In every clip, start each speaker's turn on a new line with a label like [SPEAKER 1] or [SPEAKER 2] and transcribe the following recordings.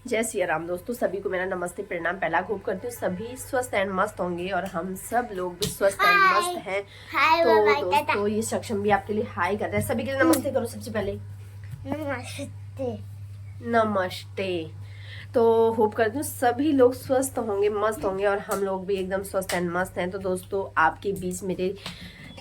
[SPEAKER 1] जय सिया राम दोस्तों, सभी को मेरा नमस्ते प्रणाम। पहला होप करती हूँ सभी स्वस्थ एंड मस्त होंगे और हम सब लोग भी स्वस्थ एंड मस्त हैं। तो दोस्तों ये सक्षम भी आपके लिए हाय कर रहा है। सभी के लिए नमस्ते करो सबसे पहले।
[SPEAKER 2] नमस्ते।
[SPEAKER 1] नमस्ते। तो होप करती हूँ सभी लोग स्वस्थ होंगे, मस्त होंगे और हम लोग भी एकदम स्वस्थ एंड मस्त हैं। तो दोस्तों आपके बीच मेरे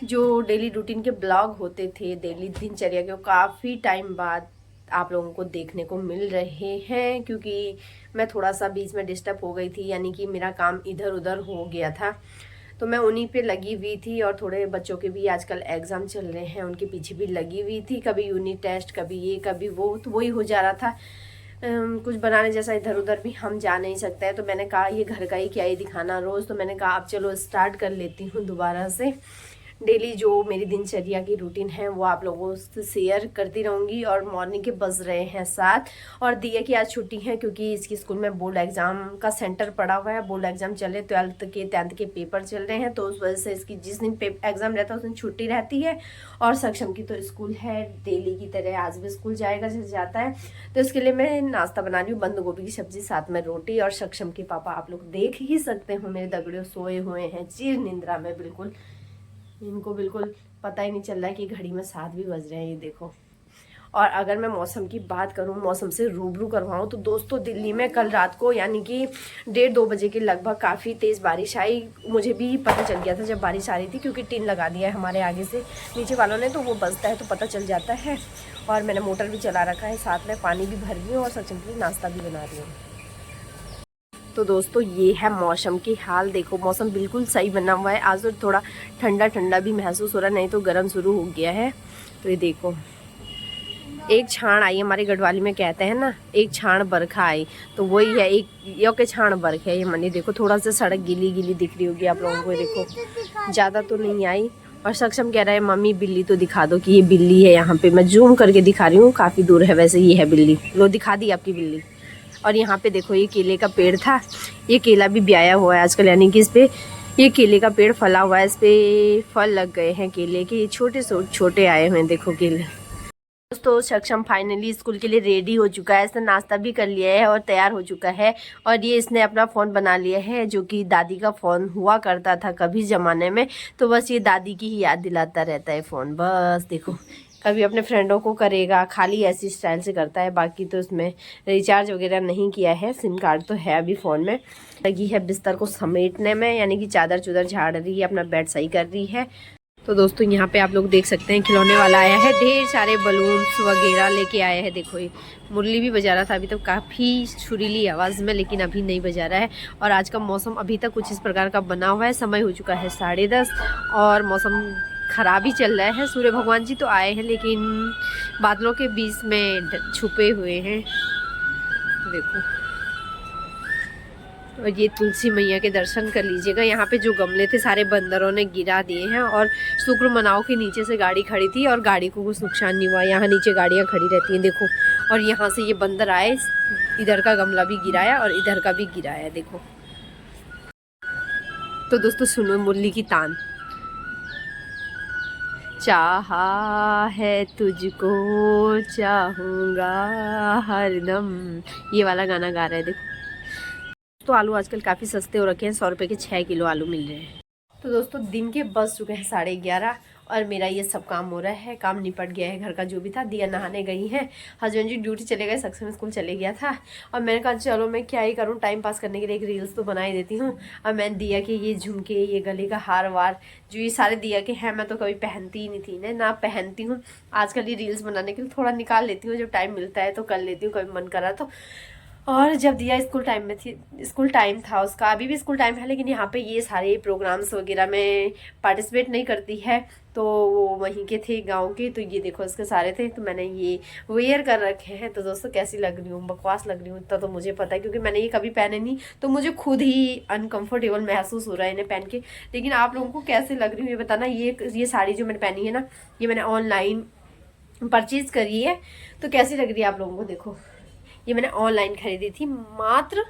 [SPEAKER 1] जो डेली रूटीन के ब्लॉग होते थे, डेली दिनचर्या के, काफ़ी टाइम बाद आप लोगों को देखने को मिल रहे हैं, क्योंकि मैं थोड़ा सा बीच में डिस्टर्ब हो गई थी, यानी कि मेरा काम इधर उधर हो गया था। तो मैं उन्हीं पे लगी हुई थी और थोड़े बच्चों के भी आजकल एग्ज़ाम चल रहे हैं, उनके पीछे भी लगी हुई थी। कभी यूनिट टेस्ट, कभी ये कभी वो, तो वही हो जा रहा था। कुछ बनाने जैसा इधर उधर भी हम जा नहीं सकते हैं। तो मैंने कहा ये घर का ही क्या ही दिखाना रोज़। तो मैंने कहा अब चलो स्टार्ट कर लेती हूँ दोबारा से। डेली जो मेरी दिनचर्या की रूटीन है वो आप लोगों से शेयर करती रहूँगी। और मॉर्निंग के बज रहे हैं 7 और दिया की आज छुट्टी है, क्योंकि इसकी स्कूल में बोर्ड एग्ज़ाम का सेंटर पड़ा हुआ है। बोर्ड एग्ज़ाम चल रहे, 12th के 10th के पेपर चल रहे हैं, तो उस वजह से इसकी जिस दिन एग्ज़ाम रहता है उस दिन छुट्टी रहती है। और सक्षम की तो स्कूल है डेली की तरह, आज भी स्कूल जाएगा जैसे जाता है। तो इसके लिए मैं नाश्ता बना रही हूँ, बंद गोभी की सब्जी, साथ में रोटी। और सक्षम के पापा आप लोग देख ही सकते हो, मेरे दगड़े सोए हुए हैं चिर निंद्रा में। बिल्कुल इनको बिल्कुल पता ही नहीं चल रहा है कि घड़ी में 7 भी बज रहे हैं, ये देखो। और अगर मैं मौसम की बात करूं, मौसम से रूबरू करवाऊं, तो दोस्तों दिल्ली में कल रात को यानी कि 1:30-2 बजे के लगभग काफ़ी तेज़ बारिश आई। मुझे भी पता चल गया था जब बारिश आ रही थी, क्योंकि टिन लगा दिया है हमारे आगे से नीचे वालों ने, तो वो बजता है तो पता चल जाता है। और मैंने मोटर भी चला रखा है, साथ में पानी भी भर रही हूँ और सचिन के लिए नाश्ता भी बना रही हूँ। तो दोस्तों ये है मौसम की हाल, देखो मौसम बिल्कुल सही बना हुआ है। आज तो थोड़ा ठंडा ठंडा भी महसूस हो रहा है, नहीं तो गर्म शुरू हो गया है। तो ये देखो एक छाण आई, हमारे गढ़वाली में कहते हैं ना, एक छाण बरखा आई, तो वही है, एक यो के छाण बरख है ये मनी। देखो थोड़ा सा सड़क गीली गीली दिख रही होगी आप लोगों को, देखो ज़्यादा तो नहीं आई। और सक्षम कह रहा है मम्मी बिल्ली तो दिखा दो कि ये बिल्ली है। यहाँ पे मैं जूम करके दिखा रही हूँ, काफ़ी दूर है वैसे, ये है बिल्ली, लो दिखा दी आपकी बिल्ली। और यहाँ पे देखो ये केले का पेड़ था, ये केला भी ब्याया हुआ है आजकल, यानी कि इस पे ये केले का पेड़ फला हुआ है, इस पे फल लग गए हैं केले के, छोटे छोटे आए हुए हैं देखो केले। दोस्तों सक्षम फाइनली स्कूल के लिए रेडी हो चुका है, इसने नाश्ता भी कर लिया है और तैयार हो चुका है। और ये इसने अपना फ़ोन बना लिया है, जो कि दादी का फ़ोन हुआ करता था कभी ज़माने में। तो बस ये दादी की ही याद दिलाता रहता है फ़ोन, बस देखो कभी अपने फ्रेंडों को करेगा, खाली ऐसी स्टाइल से करता है। बाकी तो इसमें रिचार्ज वगैरह नहीं किया है, सिम कार्ड तो है अभी फ़ोन में। लगी है बिस्तर को समेटने में, यानी कि चादर चुदर झाड़ रही है, अपना बेड सही कर रही है। तो दोस्तों यहाँ पे आप लोग देख सकते हैं खिलौने वाला आया है, ढेर सारे बलून्स वगैरह लेके आया है। देखो ये मुरली भी बजा रहा था अभी तक, काफ़ी सुरीली आवाज़ में, लेकिन अभी नहीं बजा रहा है। और आज का मौसम अभी तक कुछ इस प्रकार का बना हुआ है। समय हो चुका है 10:30 और मौसम खराब ही चल रहा है। सूर्य भगवान जी तो आए हैं, लेकिन बादलों के बीच में छुपे हुए हैं, देखो। और ये तुलसी मैया के दर्शन कर लीजिएगा। यहाँ पे जो गमले थे सारे बंदरों ने गिरा दिए हैं। और शुक्र मनाओ के नीचे से गाड़ी खड़ी थी और गाड़ी को कुछ नुकसान नहीं हुआ। यहाँ नीचे गाड़ियाँ खड़ी रहती हैं देखो। और यहाँ से ये बंदर आए, इधर का गमला भी गिराया और इधर का भी गिराया, देखो। तो दोस्तों सुनो मुरली की तान। चाहा है तुझको चाहूँगा हरदम, ये वाला गाना गा रहा है देखो। तो आलू आजकल काफ़ी सस्ते हो रखे हैं, 100 रुपये के 6 किलो आलू मिल रहे हैं। तो दोस्तों दिन के बज चुके हैं 11:30 और मेरा ये सब काम हो रहा है, काम निपट गया है घर का जो भी था। दिया नहाने गई है, हस्बैंड जी ड्यूटी चले गए, सक्षम स्कूल चले गया था। और मैंने कहा चलो मैं क्या ही करूँ, टाइम पास करने के लिए एक रील्स तो बना ही देती हूँ। और मैंने दिया कि ये झुमके, ये गले का हार वार जो ये सारे दिया के हैं, मैं तो कभी पहनती ही नहीं थी ना पहनती हूँ। आजकल ये रील्स बनाने के लिए थोड़ा निकाल लेती हूँ, जब टाइम मिलता है तो कर लेती हूँ, कभी मन करा तो। और जब दिया स्कूल टाइम में थी, स्कूल टाइम था उसका, अभी भी स्कूल टाइम है, लेकिन यहाँ पे ये सारे प्रोग्राम्स वगैरह में पार्टिसिपेट नहीं करती है। तो वो वहीं के थे गांव के, तो ये देखो इसके सारे थे, तो मैंने ये वेयर कर रखे हैं। तो दोस्तों कैसी लग रही हूँ, बकवास लग रही हूँ, इतना तो मुझे पता है, क्योंकि मैंने ये कभी पहने नहीं, तो मुझे खुद ही अनकंफर्टेबल महसूस हो रहा है इन्हें पहन के। लेकिन आप लोगों को कैसे लग रही हूँ ये बताना। ये साड़ी जो मैंने पहनी है ना, ये मैंने ऑनलाइन परचेज करी है। तो कैसी लग रही है आप लोगों को, देखो ये मैंने ऑनलाइन खरीदी थी, मात्र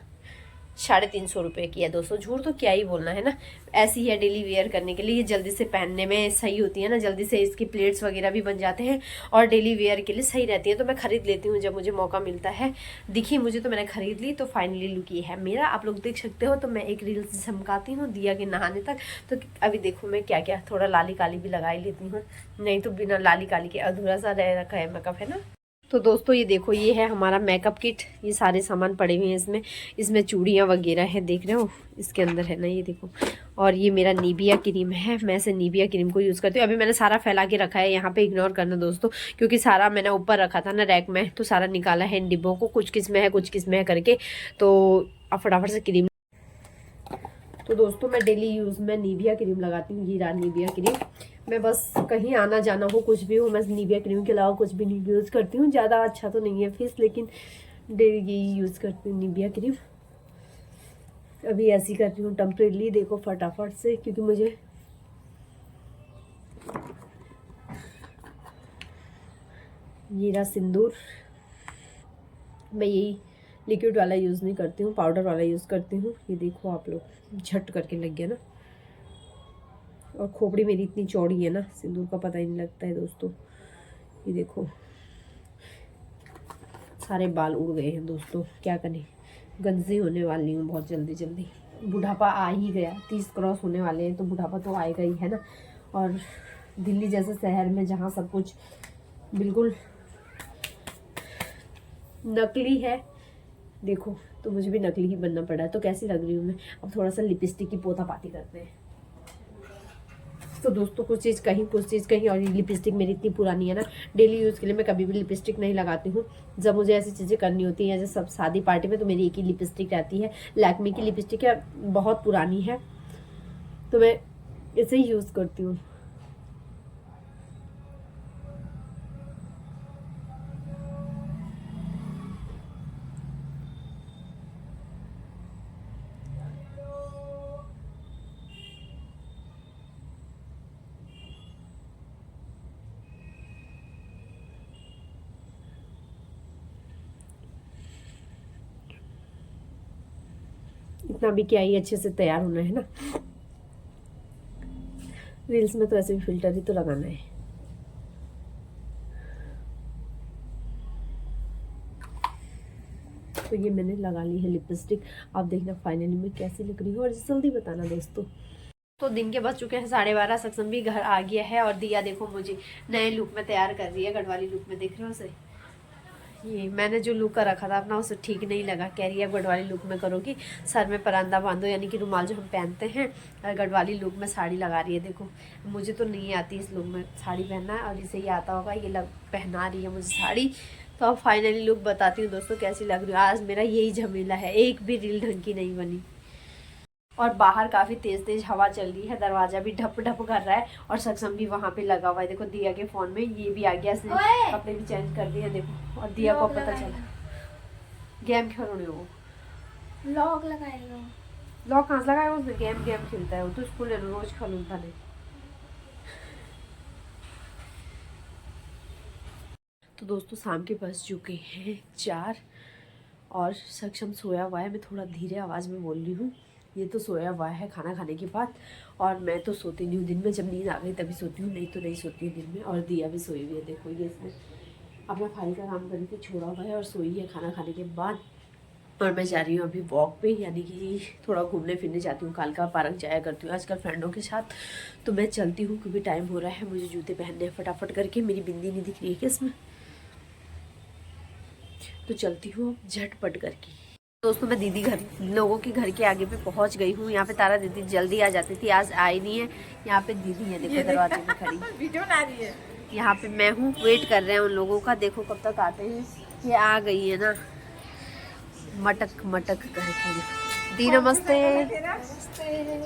[SPEAKER 1] 350 रुपये की है दोस्तों। झूठ तो क्या ही बोलना है ना, ऐसी है डेली वेयर करने के लिए। ये जल्दी से पहनने में सही होती है ना, जल्दी से इसकी प्लेट्स वगैरह भी बन जाते हैं और डेली वेयर के लिए सही रहती है। तो मैं खरीद लेती हूँ जब मुझे मौका मिलता है। दिखी मुझे तो मैंने खरीद ली। तो फाइनली लुक ये है मेरा, आप लोग देख सकते हो। तो मैं एक रील झमकाती हूँ दिया के नहाने तक। तो अभी देखो मैं क्या क्या, थोड़ा लाली काली भी लगा ही लेती हूँ, नहीं तो बिना लाली काली के अधूरा सा रह रखा है मेकअप, है ना। तो दोस्तों ये देखो, ये है हमारा मेकअप किट। ये सारे सामान पड़े हुए हैं इसमें चूड़ियाँ वगैरह है, देख रहे हो इसके अंदर है ना, ये देखो। और ये मेरा निविया क्रीम है, मैं से निविया क्रीम को यूज़ करती हूँ। अभी मैंने सारा फैला के रखा है, यहाँ पे इग्नोर करना दोस्तों, क्योंकि सारा मैंने ऊपर रखा था ना रैक में, तो सारा निकाला है इन डिब्बों को, कुछ किस में है कुछ किस में है करके। तो अब फटाफट से क्रीम। तो दोस्तों मैं डेली यूज़ में निविया क्रीम लगाती हूँ, ये रहा निविया क्रीम। मैं बस कहीं आना जाना हो कुछ भी हो, मैं निविया क्रीम के अलावा कुछ भी नहीं यूज़ करती हूँ। ज़्यादा अच्छा तो नहीं है फेस, लेकिन डेली यही यूज़ करती हूँ निविया क्रीम। अभी ऐसी कर रही हूँ टेम्परेरी, देखो फटाफट से, क्योंकि मुझे ये रहा सिंदूर। मैं यही लिक्विड वाला यूज़ नहीं करती हूँ, पाउडर वाला यूज़ करती हूँ। ये देखो आप लोग, झट करके लग गया ना। और खोपड़ी मेरी इतनी चौड़ी है ना, सिंदूर का पता ही नहीं लगता है दोस्तों। ये देखो सारे बाल उड़ गए हैं दोस्तों, क्या करें, गंजी होने वाली हूँ बहुत जल्दी जल्दी। बुढ़ापा आ ही गया, 30 क्रॉस होने वाले हैं, तो बुढ़ापा तो आएगा ही, है ना। और दिल्ली जैसे शहर में जहाँ सब कुछ बिल्कुल नकली है, देखो, तो मुझे भी नकली ही बनना पड़ा है। तो कैसी लग रही हूँ मैं। अब थोड़ा सा लिपस्टिक की पोता पाती करते हैं। तो दोस्तों कुछ चीज़ कहीं कुछ चीज़ कहीं, और ये लिपस्टिक मेरी इतनी पुरानी है ना, डेली यूज़ के लिए मैं कभी भी लिपस्टिक नहीं लगाती हूँ। जब मुझे ऐसी चीज़ें करनी होती हैं जैसे सब शादी पार्टी में, तो मेरी एक ही लिपस्टिक रहती है, लैक्मे की लिपस्टिक है, बहुत पुरानी है, तो मैं इसे ही यूज़ करती हूँ। इतना भी क्या ही अच्छे से तैयार होना है ना, रील्स में तो ऐसे भी फिल्टर ही तो लगाना है। तो ये मैंने लगा ली है लिपस्टिक। आप देखना फाइनली मैं कैसी लग रही हूँ और जल्दी बताना दोस्तों। तो दिन के बज चुके हैं 12:30, सक्षम भी घर आ गया है और दिया देखो मुझे नए लुक में तैयार कर रही है, गढ़वाली लुक में, देख रहे हो उसे। ये मैंने जो लुक का रखा था अपना, उसे ठीक नहीं लगा, कह रही है गढ़वाली लुक में करोगी, सर में परांदा बांधो, यानी कि रुमाल जो हम पहनते हैं, और गढ़वाली लुक में साड़ी लगा रही है। देखो मुझे तो नहीं आती इस लुक में साड़ी पहनना, और इसे ही आता होगा, ये पहना रही है मुझे साड़ी। तो अब फाइनली लुक बताती हूँ दोस्तों कैसी लग रही है। आज मेरा यही झमेला है, एक भी रील ढंग की नहीं बनी। और बाहर काफ़ी तेज़ तेज़ हवा चल रही है, दरवाज़ा भी ढप ढप कर रहा है, और सक्षम भी वहाँ पे लगा हुआ है। देखो दिया के फ़ोन में ये भी आ गया, इसने कपड़े भी चेंज कर दिए देखो, और दिया को पता चला गेम खेल रहे हो।
[SPEAKER 2] लॉक लगाएगा,
[SPEAKER 1] लॉक कहाँ से लगाएगा उसने, गेम खेलता है वो तो, स्कूल रोज खलूता नहीं। तो दोस्तों शाम के बज चुके हैं 4 और सक्षम सोया हुआ है। मैं थोड़ा धीरे आवाज़ में बोल रही हूँ, ये तो सोया हुआ है खाना खाने के बाद, और मैं तो सोती नहीं हूँ दिन में, जब नींद आ गई तभी सोती हूँ, नहीं तो नहीं सोती हूँ दिन में। और दिया भी सोई हुई है, देखो ये इसने अपना फाइल का काम करके छोड़ा हुआ है और सोई है खाना खाने के बाद। और मैं जा रही हूँ अभी वॉक पे, यानी कि थोड़ा घूमने फिरने जाती हूँ, कालका पार्क जाया करती हूँ आजकल फ्रेंडों के साथ। तो मैं चलती हूँ क्योंकि टाइम हो रहा है, मुझे जूते पहनने हैं फटाफट करके। मेरी बिंदी नहीं दिख रही है क्या इसमें, तो चलती हूँ झटपट करके। दोस्तों मैं दीदी लोगों के घर के आगे पे पहुंच गई हूँ। यहाँ पे तारा दीदी जल्दी आ जाती थी, आज आई नहीं है। यहाँ पे दीदी है देखो दरवाजे में खड़ी, वीडियो बना रही है। यहाँ पे मैं हूँ, वेट कर रहे हैं उन लोगों का, देखो कब तक आते हैं। ये आ गई है ना, मटक मटक करके। दी नमस्ते,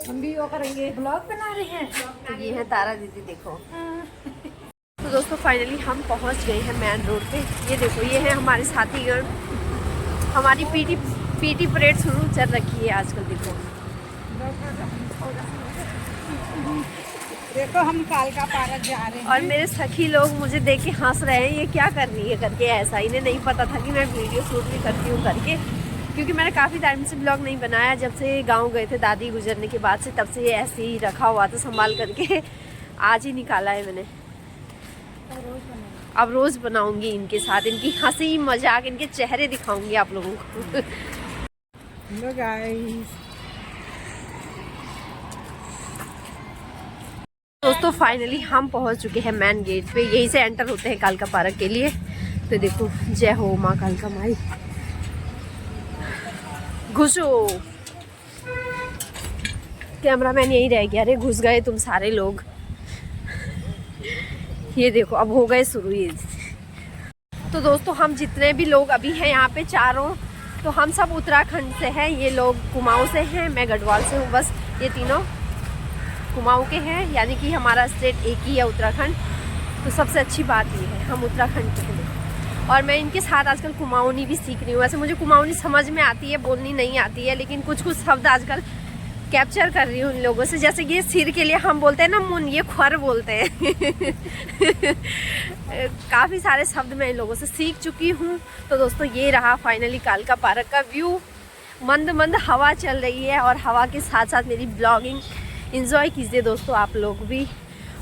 [SPEAKER 1] हम भी वो करेंगे, ब्लॉग बना रहे हैं। तो ये है तारा दीदी देखो। तो दोस्तों फाइनली हम पहुँच गए हैं मेन रोड पे। ये देखो ये है हमारे साथीगण, हमारी पीटी परेड शुरू चल रखी है आजकल।
[SPEAKER 3] देखो हम कालका पार्क जा रहे हैं,
[SPEAKER 1] और मेरे सखी लोग मुझे देख के हंस रहे हैं, ये क्या कर रही है करके, ऐसा इन्हें नहीं पता था कि मैं वीडियो शूट भी करती हूँ करके। क्योंकि मैंने काफ़ी टाइम से ब्लॉग नहीं बनाया, जब से गांव गए थे दादी गुजरने के बाद से, तब से ऐसे ही रखा हुआ था संभाल करके। आज ही निकाला है मैंने। अब रोज़ बनाऊंगी इनके साथ, इनकी हंसी मजाक, इनके चेहरे दिखाऊंगी आप लोगों को।
[SPEAKER 3] हेलो गाइस,
[SPEAKER 1] दोस्तों फाइनली हम पहुंच चुके हैं मेन गेट पे। यहीं से एंटर होते हैं कालका पार्क के लिए। तो देखो, जय हो माँ कालका माई। घुसो। कैमरामैन यही रह गया। अरे घुस गए तुम सारे लोग। ये देखो अब हो गए शुरू ये। तो दोस्तों हम जितने भी लोग अभी हैं यहाँ पे चारों, तो हम सब उत्तराखंड से हैं। ये लोग कुमाऊं से हैं, मैं गढ़वाल से हूँ। बस ये तीनों कुमाऊं के हैं, यानी कि हमारा स्टेट एक ही है, उत्तराखंड। तो सबसे अच्छी बात ये है हम उत्तराखंड के हैं। और मैं इनके साथ आजकल कुमाऊनी भी सीख रही हूँ। वैसे मुझे कुमाऊनी समझ में आती है, बोलनी नहीं आती है, लेकिन कुछ कुछ शब्द आजकल कैप्चर कर रही हूँ इन लोगों से। जैसे कि सिर के लिए हम बोलते हैं ना मुन, ये ख्वर बोलते हैं। काफ़ी सारे शब्द मैं इन लोगों से सीख चुकी हूँ। तो दोस्तों ये रहा फाइनली कालका पार्क का व्यू। मंद मंद हवा चल रही है और हवा के साथ साथ मेरी ब्लॉगिंग एंजॉय कीजिए दोस्तों आप लोग भी।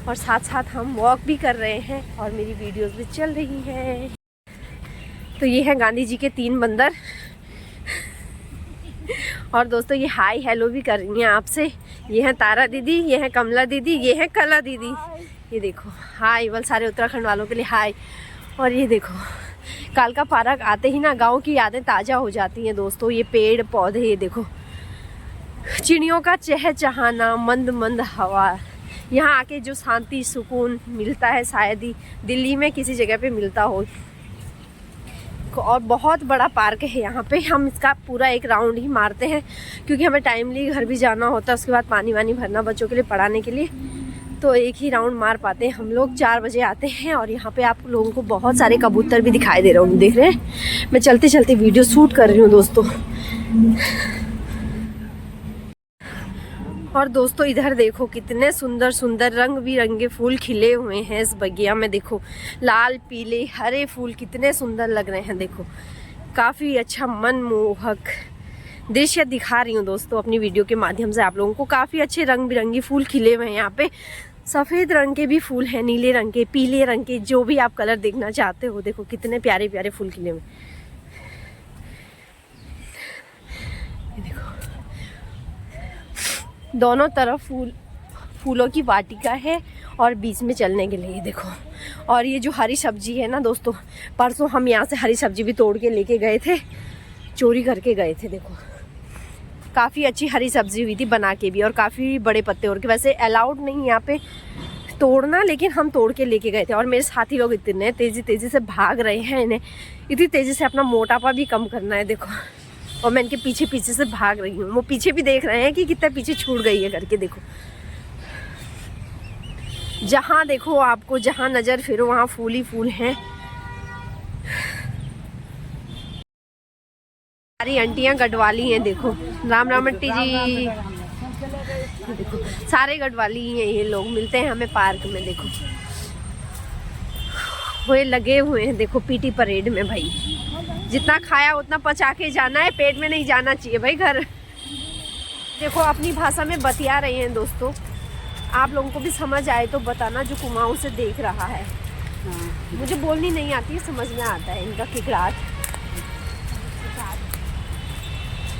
[SPEAKER 1] और साथ साथ हम वॉक भी कर रहे हैं और मेरी वीडियोस भी चल रही हैं। तो ये है गांधी जी के 3 बंदर। और दोस्तों ये हाय हेलो भी कर रही हैं आपसे। ये हैं तारा दीदी, ये हैं कमला दीदी, ये हैं कला दीदी। ये देखो हाय, बल सारे उत्तराखंड वालों के लिए हाय। और ये देखो कालका पार्क आते ही ना गांव की यादें ताज़ा हो जाती हैं दोस्तों। ये पेड़ पौधे, ये देखो चिड़ियों का चहचहाना, मंद मंद हवा। यहाँ आके जो शांति सुकून मिलता है शायद ही दिल्ली में किसी जगह पे मिलता हो। और बहुत बड़ा पार्क है यहाँ पे। हम इसका पूरा एक राउंड ही मारते हैं क्योंकि हमें टाइमली घर भी जाना होता है, उसके बाद पानी वानी भरना बच्चों के लिए पढ़ाने के लिए। तो एक ही राउंड मार पाते हैं हम लोग। 4 बजे आते हैं और यहाँ पे आप लोगों को बहुत सारे कबूतर भी दिखाई दे रहे होंगे, देख रहे हैं। मैं चलते चलते वीडियो शूट कर रही हूँ दोस्तों। और दोस्तों इधर देखो कितने सुंदर सुंदर रंग बिरंगे फूल खिले हुए हैं इस बगिया में। देखो लाल पीले हरे फूल कितने सुंदर लग रहे हैं। देखो काफ़ी अच्छा मनमोहक दृश्य दिखा रही हूँ दोस्तों अपनी वीडियो के माध्यम से आप लोगों को। काफ़ी अच्छे रंग बिरंगे फूल खिले हुए हैं यहाँ पे। सफ़ेद रंग के भी फूल हैं, नीले रंग के, पीले रंग के, जो भी आप कलर देखना चाहते हो। देखो कितने प्यारे प्यारे फूल खिले हुए। देखो दोनों तरफ फूलों की वाटिका है और बीच में चलने के लिए देखो। और ये जो हरी सब्जी है ना दोस्तों, परसों हम यहाँ से हरी सब्जी भी तोड़ के लेके गए थे, चोरी करके गए थे। देखो काफ़ी अच्छी हरी सब्जी हुई थी बना के भी, और काफ़ी बड़े पत्ते और के। वैसे अलाउड नहीं यहाँ पे तोड़ना, लेकिन हम तोड़ के लेके गए थे। और मेरे साथी लोग इतने तेज़ी से भाग रहे हैं, इन्हें इतनी तेज़ी से अपना मोटापा भी कम करना है। देखो और मैं इनके पीछे पीछे से भाग रही हूँ। वो पीछे भी देख रहे हैं कि कितना पीछे छूट गई है करके। देखो जहाँ देखो आपको, जहाँ नज़र फिरो वहाँ फूल ही फूल हैं। सारी आंटियाँ गढ़वाली हैं। देखो राम राम आंटी जी। देखो सारे गढ़वाली ही हैं ये लोग। मिलते हैं हमें पार्क में। देखो वो लगे हुए हैं देखो पीटी परेड में। भाई जितना खाया उतना पचा के जाना है, पेट में नहीं जाना चाहिए भाई घर। देखो अपनी भाषा में बतिया रहे हैं दोस्तों। आप लोगों को भी समझ आए तो बताना जो कुमाऊं से देख रहा है। मुझे बोलनी नहीं आती है, समझ में आता है इनका किकड़ाट।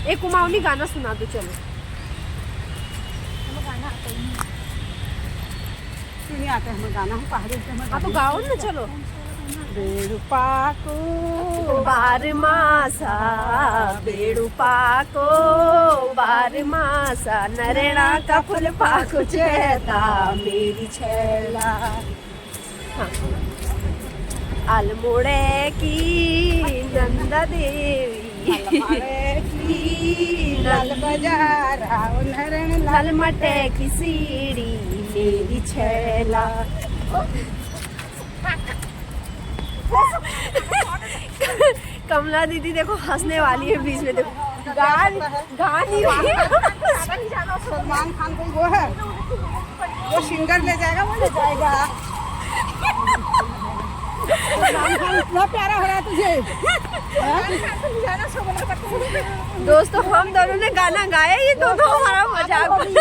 [SPEAKER 1] एक कुमाऊनी गाना सुना दो चलो।
[SPEAKER 3] नहीं आता है हमें गाना, हम पहाड़ी से हमें।
[SPEAKER 1] हाँ तो गाओ ना चलो।
[SPEAKER 3] बेड़ुपाको
[SPEAKER 1] बारमासा बेड़ुपाको बारमासा नरेणा का फूल पाको चेता मेरी छैला। हाँ। अल्मोड़े की नंदा देवी
[SPEAKER 3] लाल बाजारा
[SPEAKER 1] लाल मटे की सीढ़ी मेरी छैला। कमला दीदी देखो हंसने वाली है बीच में। देखो गान नहीं
[SPEAKER 3] सलमान खान कोई वो है, वो सिंगर ले जाएगा, वो ले जाएगा। सलमान खान इतना प्यारा हो रहा है तुझे।
[SPEAKER 1] दोस्तों हम दोनों ने गाना गाया, ये दोनों हमारा मजाक
[SPEAKER 3] ले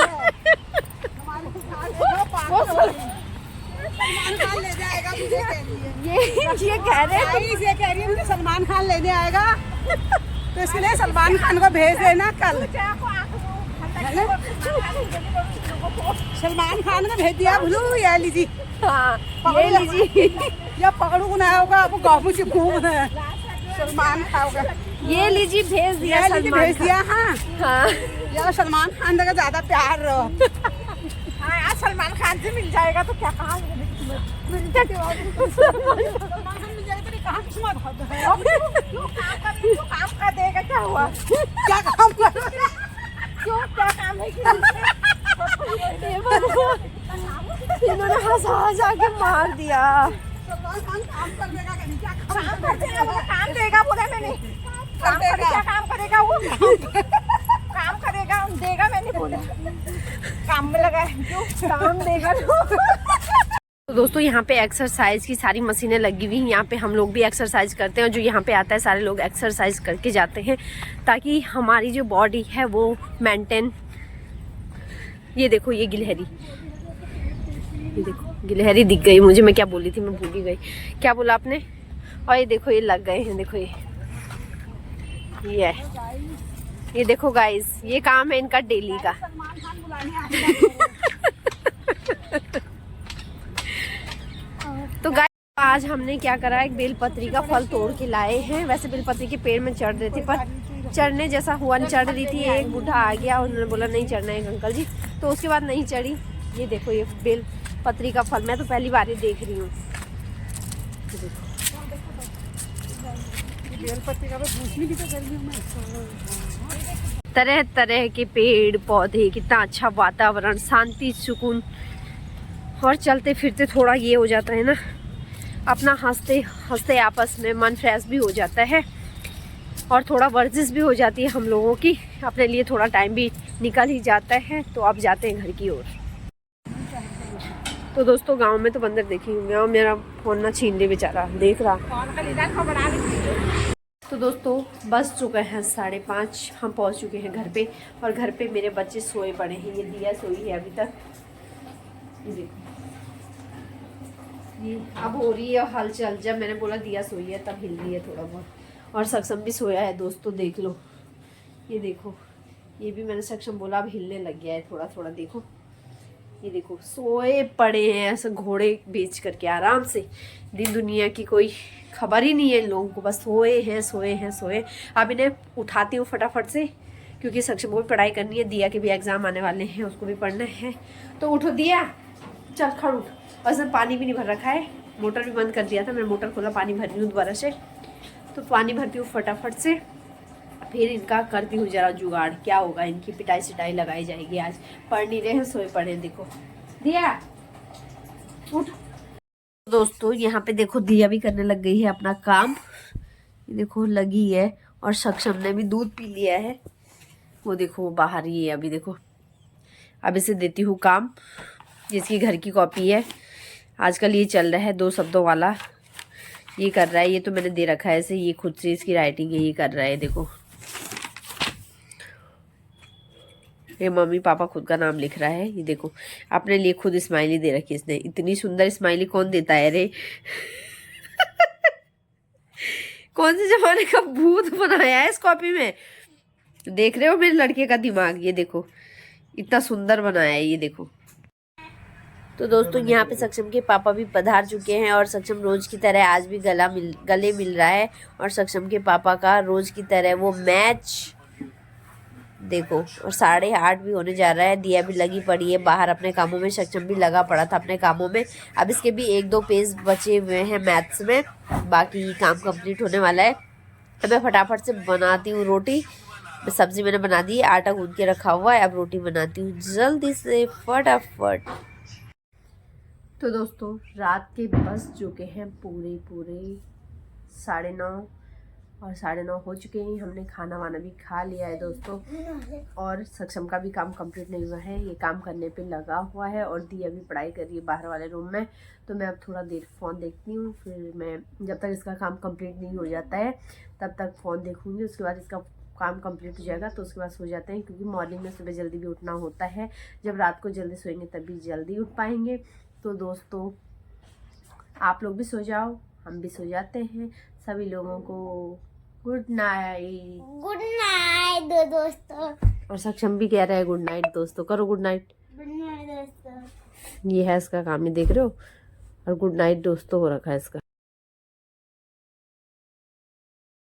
[SPEAKER 3] जाएगा मुझे कह रही है।
[SPEAKER 1] ये कह रहे हैं
[SPEAKER 3] ये कह रही है मुझे सलमान खान लेने आएगा, तो इसलिए सलमान खान को भेज देना कल। सलमान खान को भेज दिया भूलू, ये लीजिए।
[SPEAKER 1] हाँ, ये लीजिए,
[SPEAKER 3] या पकड़ू ना होगा आपको गाँव से घूम है सलमान खाओगा।
[SPEAKER 1] ये लीजिए भेज दिया,
[SPEAKER 3] भेज दिया। हाँ
[SPEAKER 1] हाँ,
[SPEAKER 3] यार सलमान खान का ज्यादा प्यार रहो। हाँ यार सलमान खान से मिल जाएगा तो क्या कहा मिलता काम का देगा, क्या हुआ, क्या काम कर, क्यों क्या काम है कि
[SPEAKER 1] इन्होंने हंसा के मार दिया।
[SPEAKER 3] काम कर देगा, क्या काम कर देगा, वो काम देगा बोला मैंने, काम करेगा, क्या काम करेगा वो, काम करेगा देगा मैंने बोला, काम में लगा है क्यों काम देगा।
[SPEAKER 1] तो दोस्तों यहाँ पे एक्सरसाइज की सारी मशीनें लगी हुई हैं, यहाँ पे हम लोग भी एक्सरसाइज करते हैं और जो यहाँ पे आता है सारे लोग एक्सरसाइज करके जाते हैं ताकि हमारी जो बॉडी है वो मेंटेन। ये देखो ये गिलहरी, ये देखो गिलहरी दिख गई मुझे, मैं क्या बोली थी मैं भूल ही गई, क्या बोला आपने। और ये देखो ये लग गए हैं, देखो ये देखो गाइस, ये काम है इनका डेली का। तो गाइस आज हमने क्या करा, एक बेलपत्री का फल तोड़ के लाए हैं। वैसे बेलपत्री के पेड़ में चढ़ रहे थे पर चढ़ने जैसा हुआ, चढ़ रही थी, एक बूढ़ा आ गया और उन्होंने बोला नहीं चढ़ना है अंकल जी, तो उसके बाद नहीं चढ़ी। ये देखो ये बेलपत्री का फल, मैं तो पहली बार ही देख रही हूँ। तरह तरह के पेड़ पौधे, कितना अच्छा वातावरण, शांति सुकून, और चलते फिरते थोड़ा ये हो जाता है ना, अपना हंसते हंसते आपस में मन फ्रेश भी हो जाता है और थोड़ा वर्जिश भी हो जाती है हम लोगों की, अपने लिए थोड़ा टाइम भी निकल ही जाता है। तो अब जाते हैं घर की ओर। तो दोस्तों गांव में तो बंदर देखे होंगे, और मेरा फोन ना छीन ले बेचारा, देख रहा। तो दोस्तों बस चुके हैं 5:30, हम पहुंच चुके हैं घर पे, और घर पे मेरे बच्चे सोए पड़े हैं। ये दिया सोई है अभी तक, ये देखो ये अब हो रही है हलचल। जब मैंने बोला दिया सोई है तब हिल रही है थोड़ा बहुत, और सक्षम भी सोया है दोस्तों, देख लो ये देखो, ये भी मैंने सक्षम बोला अब हिलने लग गया है थोड़ा थोड़ा, देखो ये देखो सोए पड़े हैं ऐसे घोड़े बेच करके आराम से। दिन दुनिया की कोई खबर ही नहीं है इन लोगों को, बस सोए हैं सोए हैं सोए। अब इन्हें उठाती हूँ फटाफट से, क्योंकि सक्षम को भी पढ़ाई करनी है, दिया के भी एग्जाम आने वाले हैं, उसको भी पढ़ना है। तो उठो दिया, चल खड़ उठ। और इसमें पानी भी नहीं भर रखा है, मोटर भी बंद कर दिया था, मैंने मोटर खोला, पानी भर रही हूँ दोबारा से। तो पानी भरती हूँ फटाफट से, फिर इनका करती हूँ जरा जुगाड़, क्या होगा इनकी पिटाई सिटाई लगाई जाएगी। आज पढ़ नहीं रहे हैं, सोए पड़े। देखो दिया उठ। दोस्तों यहाँ पे देखो दिया भी करने लग गई है अपना काम, ये देखो लगी है, और सक्षम ने भी दूध पी लिया है, वो देखो वो बाहर ही है अभी। देखो अब इसे देती हूँ काम, जिसकी घर की कॉपी है, आजकल ये चल रहा है 2 शब्दों वाला, ये कर रहा है। ये तो मैंने दे रखा है ऐसे, ये खुद से इसकी राइटिंग है, ये कर रहा है। देखो ये मम्मी पापा खुद का नाम लिख रहा है, ये देखो अपने लिए खुद स्माइली दे रखी इसने। इतनी सुंदर स्माइली कौन देता है रे कौन से जमाने का भूत बनाया है इस कॉपी में। देख रहे हो मेरे लड़के का दिमाग, ये देखो इतना सुंदर बनाया है, ये देखो। तो दोस्तों यहाँ पे सक्षम के पापा भी पधार चुके हैं, और सक्षम रोज की तरह आज भी गले मिल रहा है, और सक्षम के पापा का रोज की तरह वो मैच देखो। और 8:30 भी होने जा रहा है, दिया भी लगी पड़ी है बाहर अपने कामों में, सक्षम भी लगा पड़ा था अपने कामों में। अब इसके भी 1-2 पेज बचे हुए हैं मैथ्स में, बाकी काम कंप्लीट होने वाला है। तो मैं फटाफट से बनाती हूँ रोटी। सब्जी मैंने बना दी है, आटा गूंद के रखा हुआ है, अब रोटी बनाती हूँ जल्दी से फटाफट। तो दोस्तों रात के बज चुके हैं पूरे 9:30, और 9:30 हो चुके हैं। हमने खाना वाना भी खा लिया है दोस्तों, और सक्षम का भी काम कंप्लीट नहीं हुआ है, ये काम करने पे लगा हुआ है, और दिया भी पढ़ाई कर रही है बाहर वाले रूम में। तो मैं अब थोड़ा देर फ़ोन देखती हूँ, फिर मैं जब तक इसका काम कंप्लीट नहीं हो जाता है तब तक फ़ोन देखूँगी। उसके बाद इसका काम कंप्लीट हो जाएगा तो उसके बाद सो जाते हैं, क्योंकि मॉर्निंग में सुबह जल्दी भी उठना होता है। जब रात को जल्दी सोएंगे तभी जल्दी उठ पाएंगे। तो दोस्तों आप लोग भी सो जाओ, हम भी सो जाते हैं। सभी लोगों को गुड नाइट।
[SPEAKER 2] गुड नाइट दोस्तों।
[SPEAKER 1] और सक्षम भी कह रहा है गुड नाइट दोस्तों, करो गुड नाइट।
[SPEAKER 2] गुड नाइट दोस्तों।
[SPEAKER 1] ये है इसका काम, ये देख रहे हो, और गुड नाइट दोस्तों हो रखा है इसका।